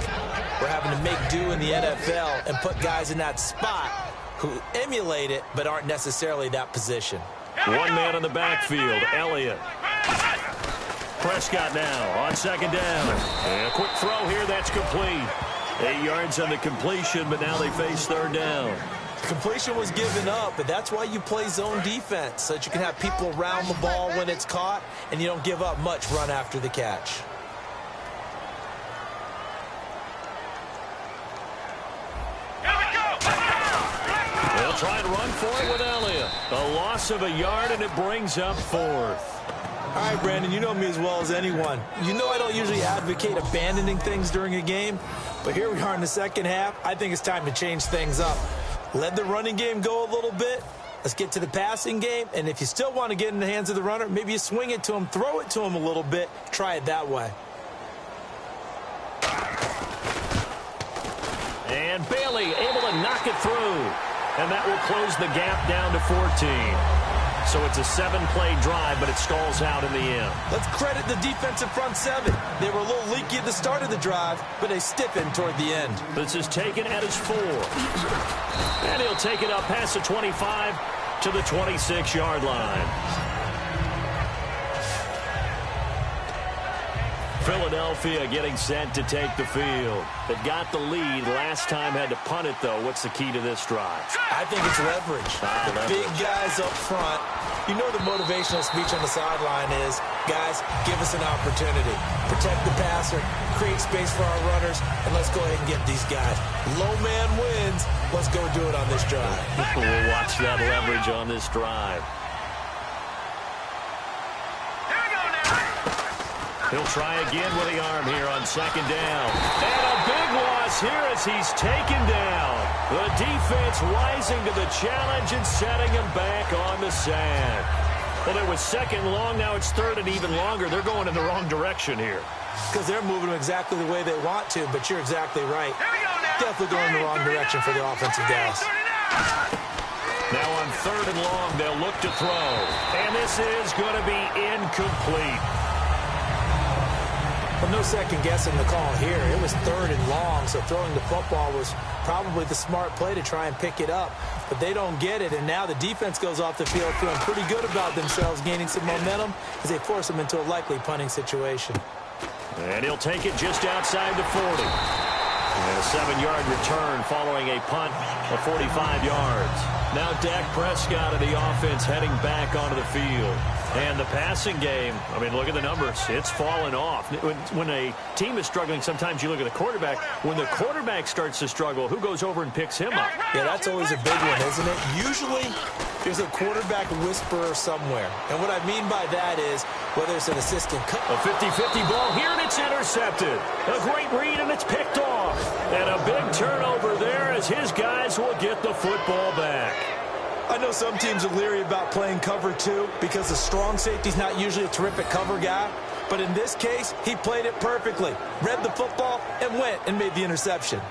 We're having to make do in the NFL and put guys in that spot who emulate it but aren't necessarily that position. One man in the backfield, Elliott. Prescott now on second down. And a quick throw here, that's complete. 8 yards on the completion, but now they face third down. Completion was given up, but that's why you play zone defense, so that you can have people around the ball when it's caught, and you don't give up much run after the catch. They'll try and run for it with Elliott. A loss of a yard, and it brings up fourth. All right, Brandon, you know me as well as anyone. You know I don't usually advocate abandoning things during a game, but here we are in the second half. I think it's time to change things up. Let the running game go a little bit. Let's get to the passing game, and if you still want to get in the hands of the runner, maybe you swing it to him, throw it to him a little bit, try it that way. And Bailey able to knock it through, and that will close the gap down to 14. So it's a 7-play drive, but it stalls out in the end. Let's credit the defensive front seven. They were a little leaky at the start of the drive, but they stiffened toward the end. This is taken at his 4. And he'll take it up past the 25 to the 26-yard line. Philadelphia getting set to take the field. They got the lead. Last time had to punt it, though. What's the key to this drive? I think it's leverage. The big guys up front. You know the motivational speech on the sideline is, guys, give us an opportunity. Protect the passer, create space for our runners, and let's go ahead and get these guys. Low man wins. Let's go do it on this drive. We'll watch that leverage on this drive. He'll try again with the arm here on second down. And a big loss here as he's taken down. The defense rising to the challenge and setting him back on the sand. Well, it was second long. Now it's third and even longer. They're going in the wrong direction here. Because they're moving exactly the way they want to, but you're exactly right. Definitely going in the wrong direction for the offensive guys. Now on third and long, they'll look to throw. And this is going to be incomplete. Well, no second guessing the call here. It was third and long, so throwing the football was probably the smart play to try and pick it up. But they don't get it, and now the defense goes off the field feeling pretty good about themselves, gaining some momentum as they force them into a likely punting situation. And he'll take it just outside the 40. And a 7-yard return following a punt of 45 yards. Now Dak Prescott of the offense heading back onto the field. And the passing game, I mean, look at the numbers. It's fallen off. When a team is struggling, sometimes you look at the quarterback. When the quarterback starts to struggle, who goes over and picks him up? Yeah, that's always a big one, isn't it? Usually, there's a quarterback whisperer somewhere. And what I mean by that is, whether it's an assistant coach. A 50-50 ball here, and it's intercepted. A great read, and it's picked off. And a big turnover there as his guys will get the football back. I know some teams are leery about playing cover 2 because the strong safety's not usually a terrific cover guy. But in this case, he played it perfectly. Read the football and went and made the interception.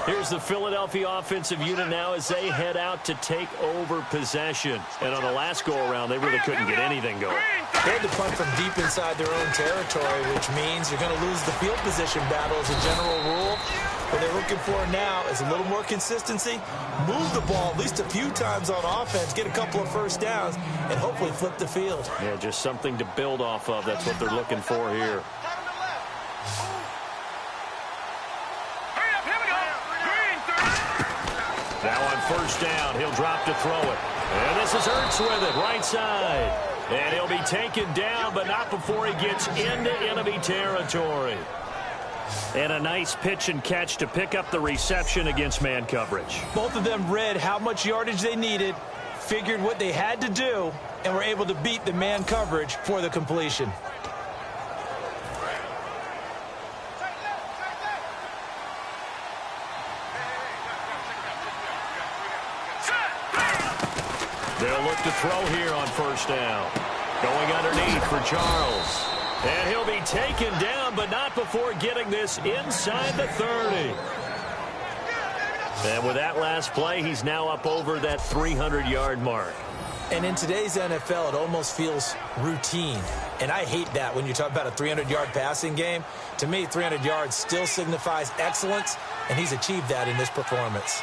Here's the Philadelphia offensive unit now as they head out to take over possession. And on the last go-around, they really couldn't get anything going. They had to punt from deep inside their own territory, which means you're going to lose the field position battle as a general rule. What they're looking for now is a little more consistency, move the ball at least a few times on offense, get a couple of first downs, and hopefully flip the field. Yeah, just something to build off of. That's what they're looking for here. Now on first down, he'll drop to throw it. And this is Ertz with it, right side. And he'll be taken down, but not before he gets into enemy territory. And a nice pitch and catch to pick up the reception against man coverage. Both of them read how much yardage they needed, figured what they had to do, and were able to beat the man coverage for the completion. They'll look to throw here on first down. Going underneath for Charles. And he'll be taken down, but not before getting this inside the 30. And with that last play, he's now up over that 300-yard mark. And in today's NFL, it almost feels routine. And I hate that when you talk about a 300-yard passing game. To me, 300 yards still signifies excellence, and he's achieved that in this performance.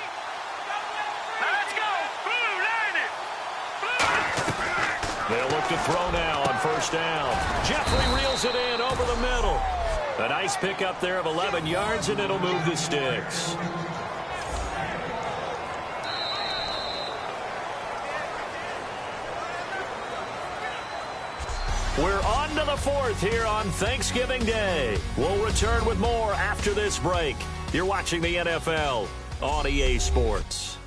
They'll look to throw now on first down. Jeffrey reels it in over the middle. A nice pickup there of 11 yards, and it'll move the sticks. We're on to the fourth here on Thanksgiving Day. We'll return with more after this break. You're watching the NFL on EA Sports.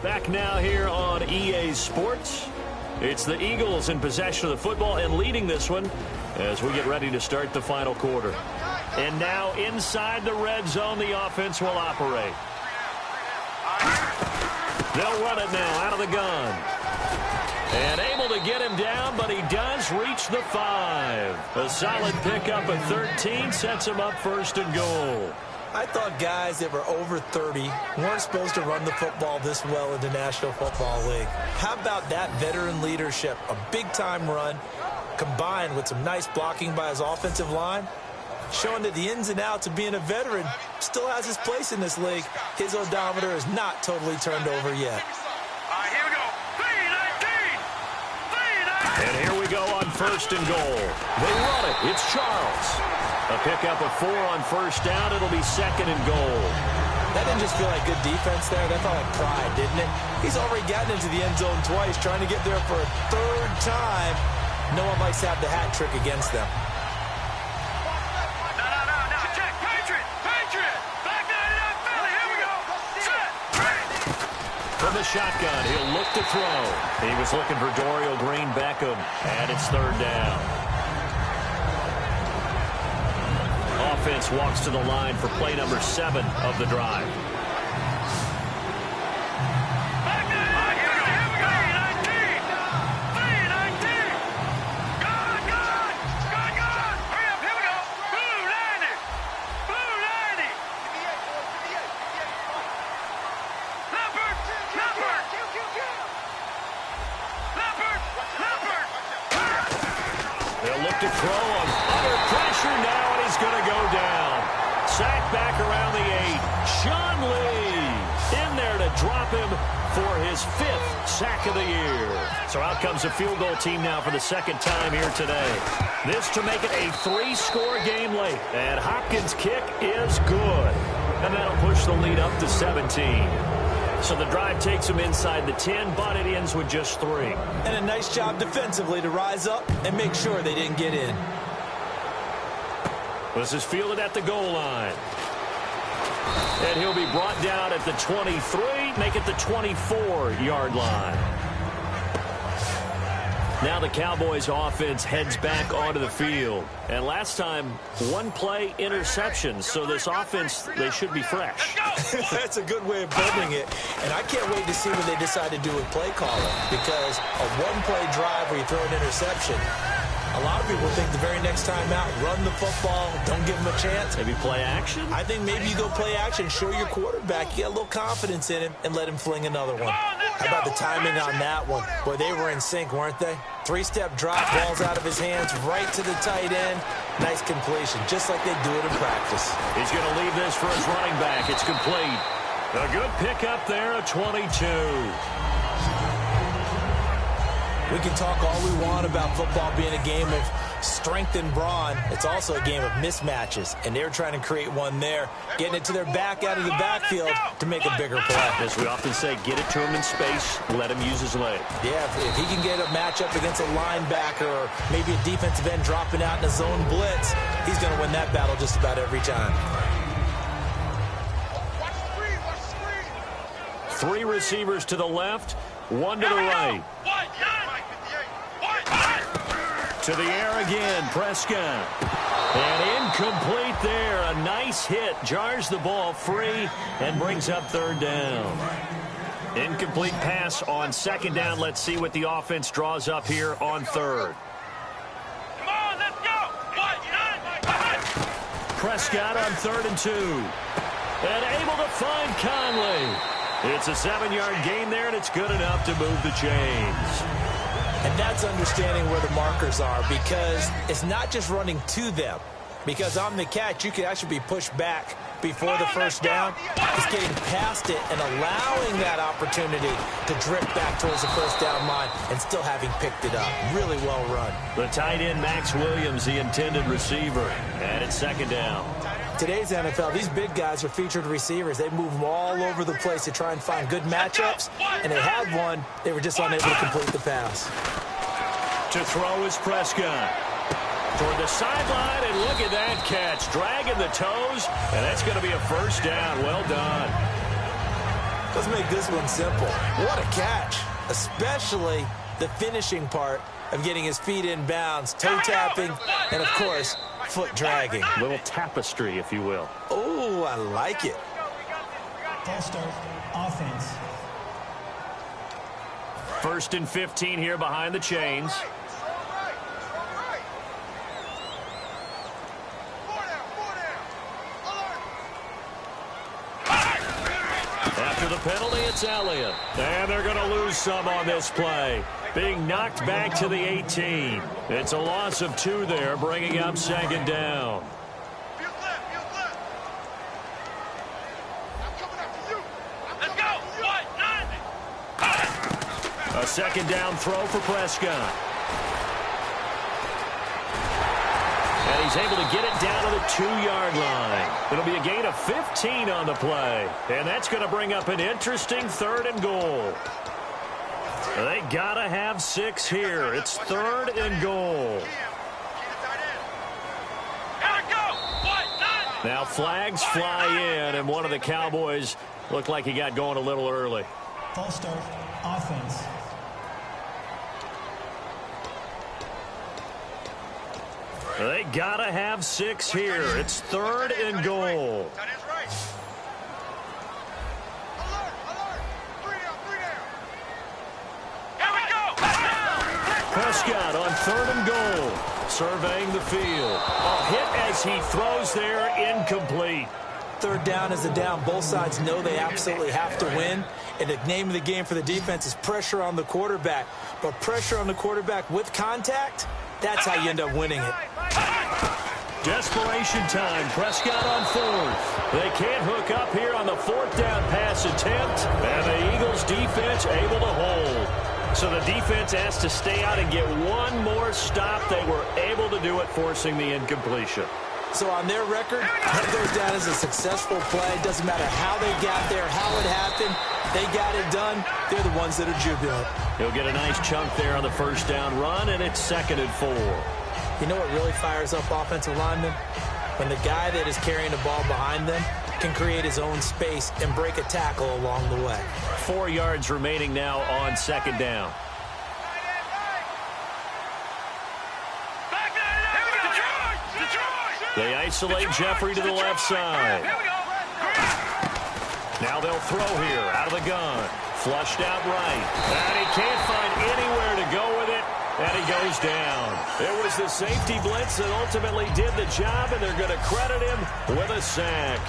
Back now here on EA Sports. It's the Eagles in possession of the football and leading this one as we get ready to start the final quarter. And now inside the red zone, the offense will operate. They'll run it now out of the gun. And able to get him down, but he does reach the 5. A solid pickup at 13 sets him up first and goal. I thought guys that were over 30 weren't supposed to run the football this well in the National Football League. How about that veteran leadership? A big-time run combined with some nice blocking by his offensive line, showing that the ins and outs of being a veteran still has his place in this league. His odometer is not totally turned over yet. Here we go. 3-19. And here we go on first and goal. They run it. It's Charles. A pickup of 4 on first down. It'll be second and goal. That didn't just feel like good defense there. That felt like pride, didn't it? He's already gotten into the end zone twice, trying to get there for a third time. No one likes to have the hat trick against them. No. Check. Patriot. Back 99 Philly. Here we go. Set. From the shotgun, he'll look to throw. He was looking for Dorial Green-Beckham, and it's third down. Offense walks to the line for play number 7 of the drive. They'll look to throw him under pressure now, and he's going to go down. Sack back around the 8. Sean Lee in there to drop him for his 5th sack of the year. So out comes a field goal team now for the second time here today. This to make it a 3-score game late. And Hopkins' kick is good. And that'll push the lead up to 17. So the drive takes them inside the 10, but it ends with just 3. And a nice job defensively to rise up and make sure they didn't get in. This is fielded at the goal line. And he'll be brought down at the 23, make it the 24-yard line. Now the Cowboys offense heads back onto the field. And last time, 1 play interception. So this offense, they should be fresh. That's a good way of building it. And I can't wait to see what they decide to do with play calling. Because a 1-play drive where you throw an interception, a lot of people think the very next time out, run the football, don't give them a chance. Maybe play action? I think maybe you go play action, show your quarterback, you get a little confidence in him, and let him fling another one. How about the timing on that one? Boy, they were in sync, weren't they? Three-step drop, balls out of his hands, right to the tight end. Nice completion, just like they do it in practice. He's going to leave this for his running back. It's complete. A good pickup there, a 22. We can talk all we want about football being a game of strength and brawn. It's also a game of mismatches, and they're trying to create one there, getting it to their back out of the backfield to make a bigger play. As we often say, get it to him in space, let him use his leg. Yeah, if he can get a matchup against a linebacker or maybe a defensive end dropping out in a zone blitz, he's going to win that battle just about every time. Three receivers to the left, one to the right. To the air again, Prescott. And incomplete there. A nice hit. Jars the ball free and brings up third down. Incomplete pass on second down. Let's see what the offense draws up here on third. Come on, let's go. Prescott on 3rd and 2. And able to find Conley. It's a 7-yard gain there, and it's good enough to move the chains. And that's understanding where the markers are, because it's not just running to them. Because on the catch, you could actually be pushed back before the first down. It's getting past it and allowing that opportunity to drift back towards the first down line and still having picked it up. Really well run. The tight end, Max Williams, the intended receiver. And it's second down. Today's NFL, these big guys are featured receivers. They move them all over the place to try and find good matchups, and they had one. They were just unable to complete the pass. To throw is Prescott. Toward the sideline, and look at that catch. Dragging the toes, and that's going to be a first down. Well done. Let's make this one simple. What a catch, especially the finishing part of getting his feet in bounds, toe tapping, and, of course, foot dragging. A little tapestry, if you will. Oh, I like it. False start, offense. 1st and 15 here behind the chains. After the penalty, it's Elliott. And they're going to lose some on this play. Being knocked back to the 18. It's a loss of 2 there, bringing up second down. A second down throw for Prescott. And he's able to get it down to the 2-yard line. It'll be a gain of 15 on the play. And that's going to bring up an interesting 3rd and goal. They got to have 6 here. It's 3rd and goal. Now flags fly in, and one of the Cowboys looked like he got going a little early. False start, offense. They got to have 6 here. It's 3rd and goal. Prescott on 3rd and goal, surveying the field. A hit as he throws there, incomplete. 3rd down is a down. Both sides know they absolutely have to win. And the name of the game for the defense is pressure on the quarterback. But pressure on the quarterback with contact, that's how you end up winning it. Desperation time. Prescott on 4th. They can't hook up here on the 4th down pass attempt. And the Eagles defense able to hold. So the defense has to stay out and get one more stop. They were able to do it, forcing the incompletion. So on their record, that goes down as a successful play. It doesn't matter how they got there, how it happened. They got it done. They're the ones that are jubilant. He'll get a nice chunk there on the 1st down run, and it's 2nd and 4. You know what really fires up offensive linemen? When the guy that is carrying the ball behind them can create his own space and break a tackle along the way. 4 yards remaining now on 2nd down. They isolate Jeffrey to the left side. Now they'll throw here out of the gun. Flushed out right. And he can't find anywhere to go with it. And he goes down. It was the safety blitz that ultimately did the job, and they're going to credit him with a sack.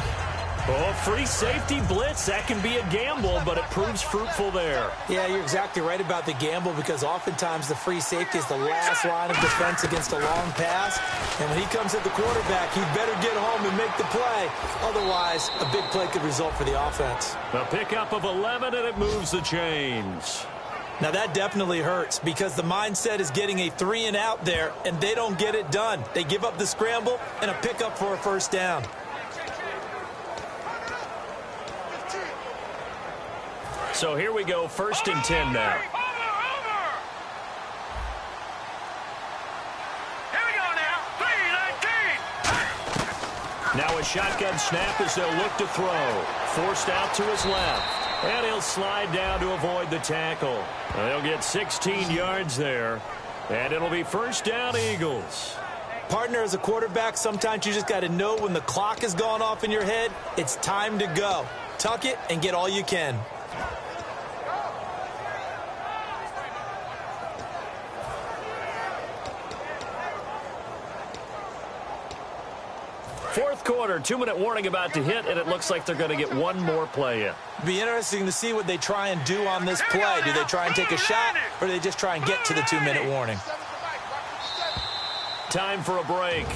Oh, free safety blitz. That can be a gamble, but it proves fruitful there. Yeah, you're exactly right about the gamble because oftentimes the free safety is the last line of defense against a long pass. And when he comes at the quarterback, he better get home and make the play. Otherwise, a big play could result for the offense. A pickup of 11, and it moves the chains. Now, that definitely hurts because the mindset is getting a 3-and-out there, and they don't get it done. They give up the scramble and a pickup for a first down. So here we go, 1st and 10 now. Here we go now. 3-19. Now a shotgun snap as they'll look to throw. Forced out to his left. And he'll slide down to avoid the tackle. They'll get 16 yards there. And it'll be first down, Eagles. Partner, as a quarterback, sometimes you just got to know when the clock has gone off in your head, it's time to go. Tuck it and get all you can. Fourth quarter, 2-minute warning about to hit, and it looks like they're going to get one more play in. Be interesting to see what they try and do on this play. Do they try and take a shot, or do they just try and get to the 2-minute warning? Time for a break.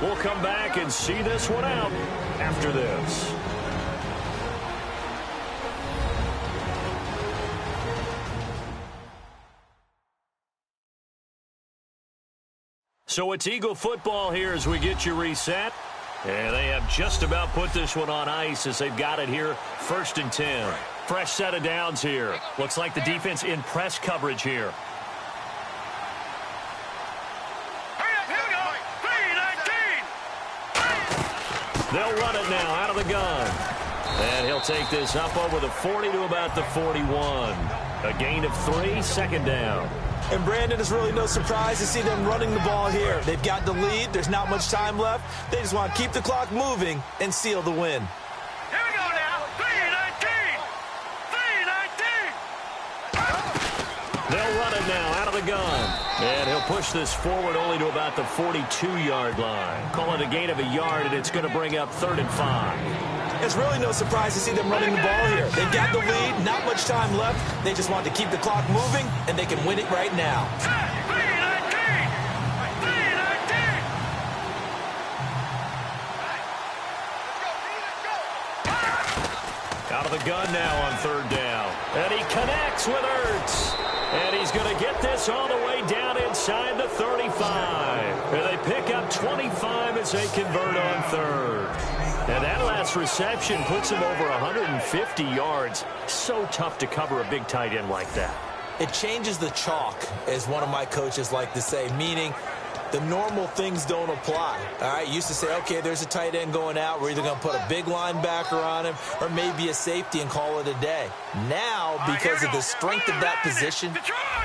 We'll come back and see this one out after this. So it's Eagle football here as we get you reset. And they have just about put this one on ice as they've got it here, 1st and 10. Fresh set of downs here. Looks like the defense in press coverage here. Here we go. 3-19. They'll run it now out of the gun. And he'll take this up over the 40 to about the 41. A gain of 3, 2nd down. And Brandon, is really no surprise to see them running the ball here. They've got the lead. There's not much time left. They just want to keep the clock moving and seal the win. Here we go now. 3-19. 3-19. They'll run it now out of the gun. And he'll push this forward only to about the 42-yard line. Call it a gain of a yard, and it's going to bring up 3rd and 5. It's really no surprise to see them running the ball here. They've got the lead, not much time left. They just want to keep the clock moving, and they can win it right now. 3-19. 3-19. Out of the gun now on 3rd down. And he connects with Ertz. And he's going to get this all the way down inside the 35. And they pick up 25 as they convert on 3rd. And that last reception puts him over 150 yards. So tough to cover a big tight end like that. It changes the chalk, as one of my coaches like to say, meaning the normal things don't apply. All right, used to say, okay, there's a tight end going out. We're either going to put a big linebacker on him or maybe a safety and call it a day. Now, because of the strength of that position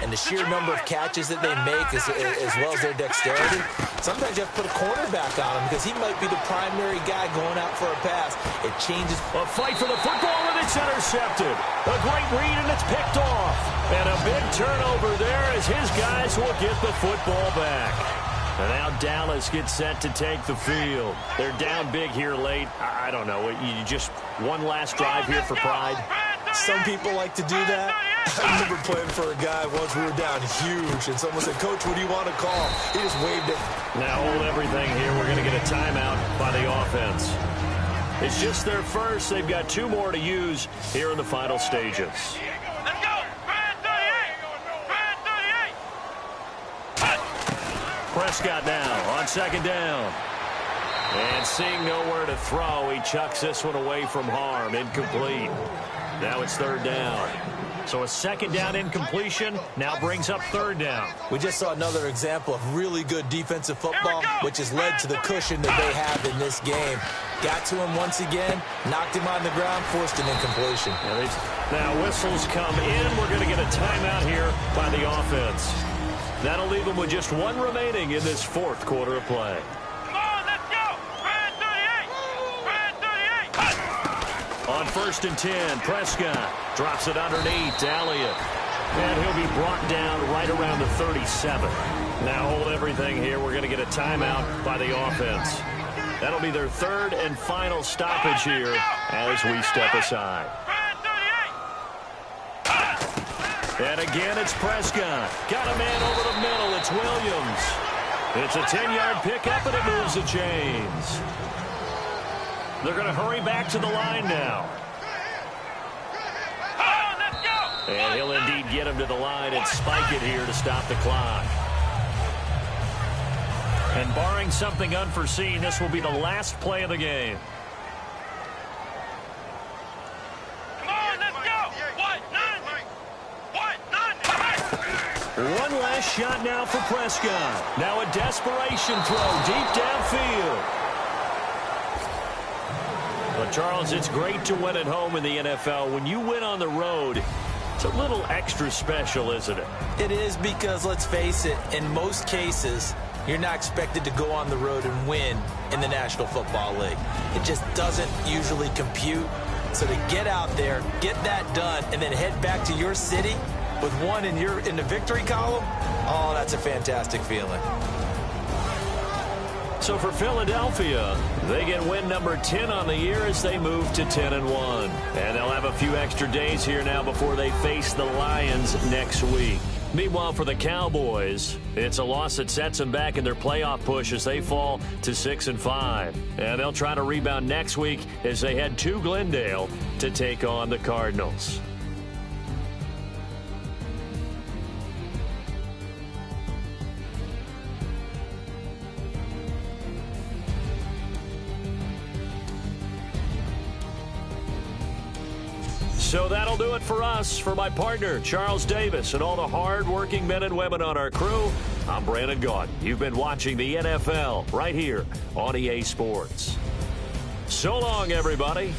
and the sheer number of catches that they make as well as their dexterity, sometimes you have to put a cornerback on him because he might be the primary guy going out for a pass. It changes. A fight for the football, and it's intercepted. A great read, and it's picked off. And a big turnover there as his guys will get the football back. And now Dallas gets set to take the field. They're down big here late. I don't know. You just one last drive here for pride. Some people like to do that. I remember playing for a guy once. We were down huge, and someone said, Coach, what do you want to call? He just waved it. Now hold everything here. We're going to get a timeout by the offense. It's just their first. They've got 2 more to use here in the final stages. Let's go. 38. Prescott now on 2nd down. And seeing nowhere to throw, he chucks this one away from harm. Incomplete. Now it's 3rd down. So a 2nd down incompletion now brings up 3rd down. We just saw another example of really good defensive football, which has led to the cushion that they have in this game. Got to him once again, knocked him on the ground, forced an incompletion. Now whistles come in. We're going to get a timeout here by the offense. That'll leave them with just 1 remaining in this 4th quarter of play. Come on, let's go. 38. On 1st and 10, Prescott drops it underneath to Elliott. And he'll be brought down right around the 37. Now hold everything here. We're going to get a timeout by the offense. That'll be their third and final stoppage here as we step aside. And again, it's Prescott. Got a man over the middle. It's Williams. It's a 10-yard pickup, and it moves the chains. They're going to hurry back to the line now. And he'll indeed get him to the line and spike it here to stop the clock. And barring something unforeseen, this will be the last play of the game. One last shot now for Prescott. Now a desperation throw deep downfield. But, Charles, it's great to win at home in the NFL. When you win on the road, it's a little extra special, isn't it? It is, because, let's face it, in most cases, you're not expected to go on the road and win in the National Football League. It just doesn't usually compute. So to get out there, get that done, and then head back to your city with one in the victory column, oh, that's a fantastic feeling. So for Philadelphia, they get win number 10 on the year as they move to 10-1. And they'll have a few extra days here now before they face the Lions next week. Meanwhile, for the Cowboys, it's a loss that sets them back in their playoff push as they fall to 6-5. And they'll try to rebound next week as they head to Glendale to take on the Cardinals. So that'll do it for us. For my partner, Charles Davis, and all the hard-working men and women on our crew, I'm Brandon Gaudin. You've been watching the NFL right here on EA Sports. So long, everybody.